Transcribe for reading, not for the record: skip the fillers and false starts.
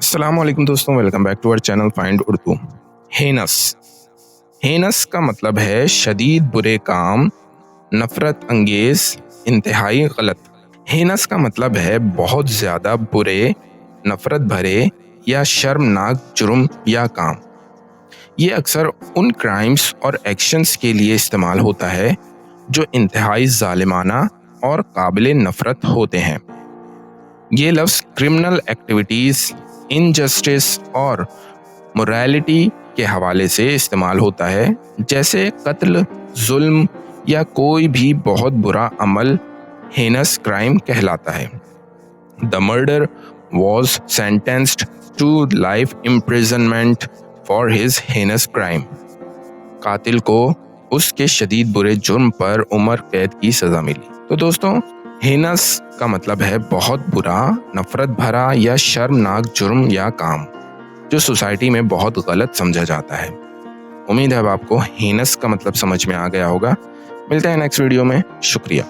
अस्सलाम वालेकुम दोस्तों, welcome back to our channel find Urdu. Heinous heinous का मतलब है शदीद बुरे काम, नफरत अंगेज, इंतहाई गलत। हेनस का मतलब है बहुत ज़्यादा बुरे, नफरत भरे या शर्मनाक जुर्म या काम। ये अक्सर उन क्राइम्स और एक्शंस के लिए इस्तेमाल होता है जो इंतहाई ज़ालिमाना और काबिल नफरत होते हैं। ये लफ्ज़ क्रिमिनल एक्टिविटीज़, इनजस्टिस और मोरालिटी के हवाले से इस्तेमाल होता है, जैसे कत्ल, जुल्म या कोई भी बहुत बुरा अमल हेनस क्राइम कहलाता है। The murder was sentenced to life imprisonment for his heinous crime. कातिल को उसके शदीद बुरे जुर्म पर उम्र कैद की सज़ा मिली। तो दोस्तों, हेनस का मतलब है बहुत बुरा, नफरत भरा या शर्मनाक जुर्म या काम जो सोसाइटी में बहुत गलत समझा जाता है। उम्मीद है अब आपको हेनस का मतलब समझ में आ गया होगा। मिलते हैं नेक्स्ट वीडियो में। शुक्रिया।